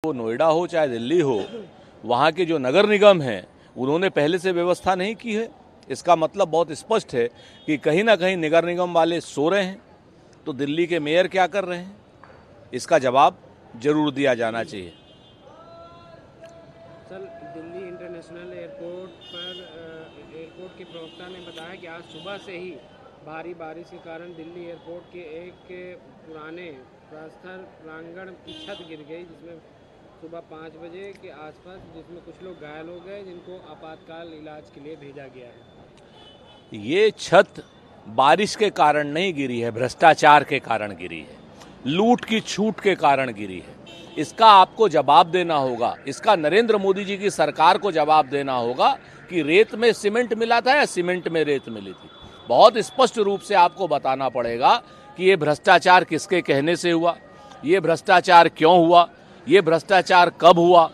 वो नोएडा हो चाहे दिल्ली हो, वहाँ के जो नगर निगम हैं उन्होंने पहले से व्यवस्था नहीं की है। इसका मतलब बहुत स्पष्ट है कि कहीं ना कहीं नगर निगम वाले सो रहे हैं। तो दिल्ली के मेयर क्या कर रहे हैं, इसका जवाब जरूर दिया जाना चाहिए। सर, दिल्ली इंटरनेशनल एयरपोर्ट के प्रवक्ता ने बताया कि आज सुबह से ही भारी बारिश के कारण दिल्ली एयरपोर्ट के एक पुराने प्रस्तर प्रांगण की छत गिर गई, जिसमें सुबह 5 बजे के आसपास, जिसमें कुछ लोग घायल हो गए, जिनको आपातकाल इलाज के लिए भेजा गया है। ये छत बारिश के कारण नहीं गिरी है, भ्रष्टाचार के कारण गिरी है, लूट की छूट के कारण गिरी है। इसका आपको जवाब देना होगा, इसका नरेंद्र मोदी जी की सरकार को जवाब देना होगा कि रेत में सीमेंट मिला था या सीमेंट में रेत मिली थी। बहुत स्पष्ट रूप से आपको बताना पड़ेगा कि ये भ्रष्टाचार किसके कहने से हुआ, ये भ्रष्टाचार क्यों हुआ, ये भ्रष्टाचार कब हुआ,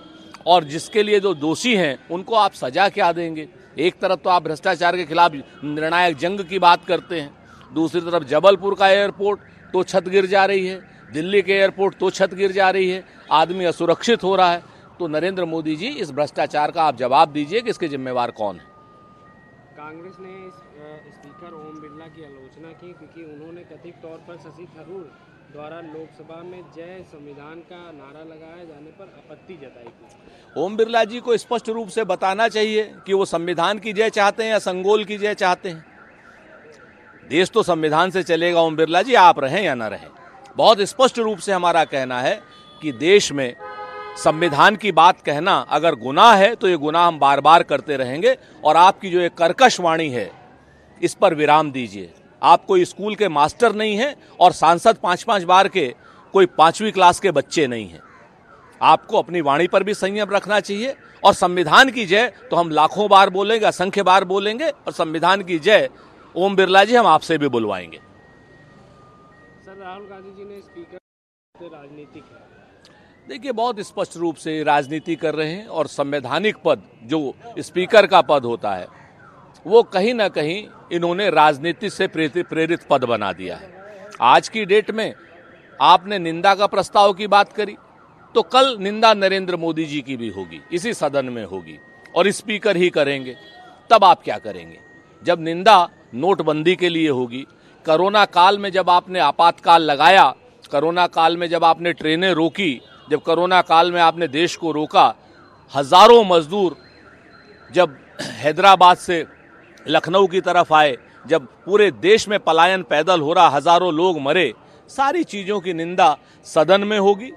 और जिसके लिए जो दोषी हैं उनको आप सजा क्या देंगे। एक तरफ तो आप भ्रष्टाचार के खिलाफ निर्णायक जंग की बात करते हैं, दूसरी तरफ जबलपुर का एयरपोर्ट तो छत गिर जा रही है, दिल्ली के एयरपोर्ट तो छत गिर जा रही है, आदमी असुरक्षित हो रहा है। तो नरेंद्र मोदी जी, इस भ्रष्टाचार का आप जवाब दीजिए कि इसके जिम्मेवार कौन है। कांग्रेस ने स्पीकर ओम बिरला की आलोचना की क्योंकि उन्होंने कथित तौर पर शशि थरूर द्वारा लोकसभा में जय संविधान का नारा लगाए जाने पर आपत्ति जताई थी। ओम बिरला जी को स्पष्ट रूप से बताना चाहिए कि वो संविधान की जय चाहते हैं या संगोल की जय चाहते हैं। देश तो संविधान से चलेगा ओम बिरला जी, आप रहें या ना रहें। बहुत स्पष्ट रूप से हमारा कहना है कि देश में संविधान की बात कहना अगर गुनाह है तो ये गुनाह हम बार बार करते रहेंगे। और आपकी जो एक कर्कश वाणी है, इस पर विराम दीजिए। आप कोई स्कूल के मास्टर नहीं हैं और सांसद 5-5 बार के कोई 5वीं क्लास के बच्चे नहीं हैं। आपको अपनी वाणी पर भी संयम रखना चाहिए। और संविधान की जय तो हम लाखों बार बोलेंगे, असंख्य बार बोलेंगे, और संविधान की जय ओम बिरला जी हम आपसे भी बुलवाएंगे। सर, राहुल गांधी जी ने स्पीकर से राजनीतिक है। देखिए, बहुत स्पष्ट रूप से राजनीति कर रहे हैं। और संवैधानिक पद जो स्पीकर का पद होता है वो कहीं ना कहीं इन्होंने राजनीति से प्रेरित पद बना दिया है। आज की डेट में आपने निंदा का प्रस्ताव की बात करी, तो कल निंदा नरेंद्र मोदी जी की भी होगी, इसी सदन में होगी, और स्पीकर ही करेंगे। तब आप क्या करेंगे? जब निंदा नोटबंदी के लिए होगी, कोरोना काल में जब आपने आपातकाल लगाया, कोरोना काल में जब आपने ट्रेनें रोकी, जब कोरोना काल में आपने देश को रोका, हजारों मजदूर जब हैदराबाद से लखनऊ की तरफ आए, जब पूरे देश में पलायन पैदल हो रहा, हजारों लोग मरे, सारी चीजों की निंदा सदन में होगी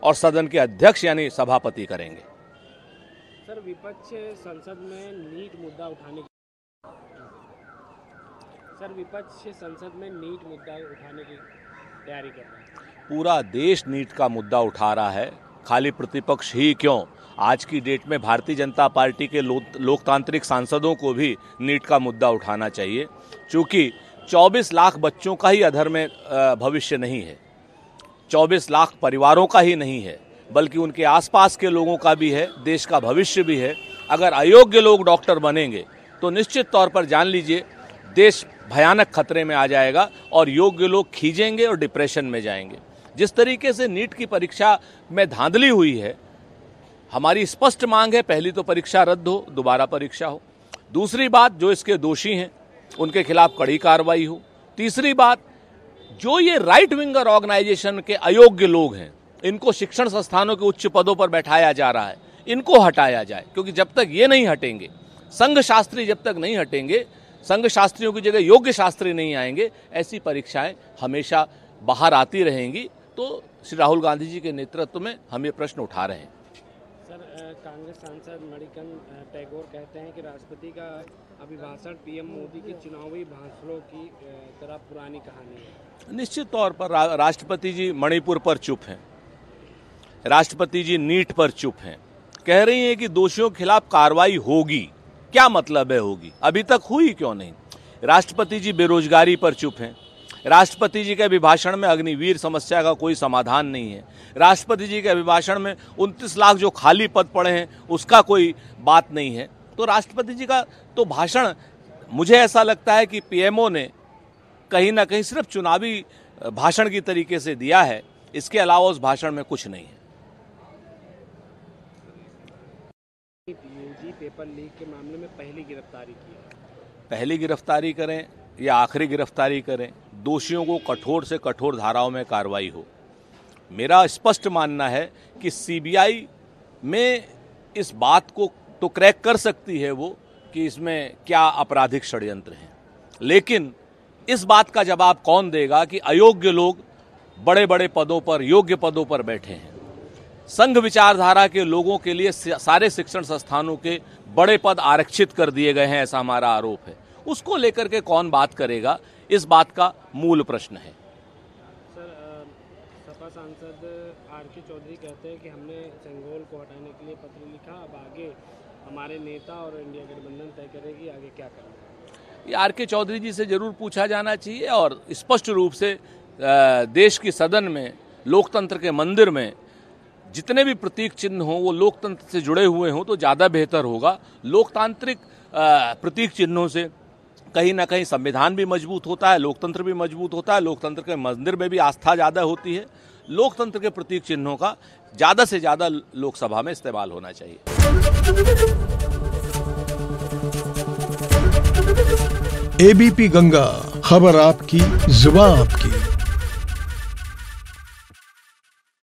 और सदन के अध्यक्ष यानी सभापति करेंगे। सर, विपक्ष संसद में नीट मुद्दा उठाने की तैयारी कर रहा है। पूरा देश नीट का मुद्दा उठा रहा है, खाली प्रतिपक्ष ही क्यों। आज की डेट में भारतीय जनता पार्टी के लोकतांत्रिक सांसदों को भी नीट का मुद्दा उठाना चाहिए, क्योंकि 24 लाख बच्चों का ही अधर में भविष्य नहीं है, 24 लाख परिवारों का ही नहीं है, बल्कि उनके आसपास के लोगों का भी है, देश का भविष्य भी है। अगर अयोग्य लोग डॉक्टर बनेंगे तो निश्चित तौर पर जान लीजिए देश भयानक खतरे में आ जाएगा और योग्य लोग खींचेंगे और डिप्रेशन में जाएंगे। जिस तरीके से नीट की परीक्षा में धांधली हुई है, हमारी स्पष्ट मांग है, पहली तो परीक्षा रद्द हो, दोबारा परीक्षा हो। दूसरी बात, जो इसके दोषी हैं उनके खिलाफ कड़ी कार्रवाई हो। तीसरी बात, जो ये राइट विंगर ऑर्गेनाइजेशन के अयोग्य लोग हैं, इनको शिक्षण संस्थानों के उच्च पदों पर बैठाया जा रहा है, इनको हटाया जाए। क्योंकि जब तक ये नहीं हटेंगे, संघ शास्त्री जब तक नहीं हटेंगे, संघ शास्त्रियों की जगह योग्य शास्त्री नहीं आएंगे, ऐसी परीक्षाएं हमेशा बाहर आती रहेंगी। तो श्री राहुल गांधी जी के नेतृत्व में हम ये प्रश्न उठा रहे हैं। सर, कांग्रेस सांसद मणिकर्ण टैगोर कहते हैं कि राष्ट्रपति का अभिभाषण पीएम मोदी के चुनावी भाषणों की तरह पुरानी कहानी है। निश्चित तौर पर राष्ट्रपति जी मणिपुर पर चुप हैं, राष्ट्रपति जी नीट पर चुप हैं, कह रही हैं कि दोषियों के खिलाफ कार्रवाई होगी। क्या मतलब है होगी? अभी तक हुई क्यों नहीं? राष्ट्रपति जी बेरोजगारी पर चुप हैं, राष्ट्रपति जी के अभिभाषण में अग्निवीर समस्या का कोई समाधान नहीं है, राष्ट्रपति जी के अभिभाषण में 29 लाख जो खाली पद पड़े हैं उसका कोई बात नहीं है। तो राष्ट्रपति जी का तो भाषण, मुझे ऐसा लगता है कि पीएमओ ने कहीं ना कहीं सिर्फ चुनावी भाषण की तरीके से दिया है, इसके अलावा उस भाषण में कुछ नहीं है। यूजी पेपर लीक के मामले में पहली गिरफ्तारी की है। पहली गिरफ्तारी करें या आखिरी गिरफ्तारी करें, दोषियों को कठोर से कठोर धाराओं में कार्रवाई हो। मेरा स्पष्ट मानना है कि सीबीआई में इस बात को तो क्रैक कर सकती है वो कि इसमें क्या आपराधिक षड्यंत्र हैं, लेकिन इस बात का जवाब कौन देगा कि अयोग्य लोग बड़े बड़े पदों पर, योग्य पदों पर बैठे हैं। संघ विचारधारा के लोगों के लिए सारे शिक्षण संस्थानों के बड़े पद आरक्षित कर दिए गए हैं, ऐसा हमारा आरोप है। उसको लेकर के कौन बात करेगा, इस बात का मूल प्रश्न है। सर, सपा सांसद आर.के. चौधरी कहते हैं कि हमने सेंगोल को हटाने के लिए पत्र लिखा, अब आगे हमारे नेता और इंडिया गठबंधन तय करेगी आगे क्या करना है। ये आर.के. चौधरी जी से जरूर पूछा जाना चाहिए और स्पष्ट रूप से देश की सदन में, लोकतंत्र के मंदिर में जितने भी प्रतीक चिन्ह हों वो लोकतंत्र से जुड़े हुए हों तो ज़्यादा बेहतर होगा। लोकतांत्रिक प्रतीक चिन्हों से कहीं ना कहीं संविधान भी मजबूत होता है, लोकतंत्र भी मजबूत होता है, लोकतंत्र के मंदिर में भी आस्था ज़्यादा होती है। लोकतंत्र के प्रतीक चिन्हों का ज़्यादा से ज़्यादा लोकसभा में इस्तेमाल होना चाहिए। एबीपी गंगा, खबर आपकी, जुबान आपकी।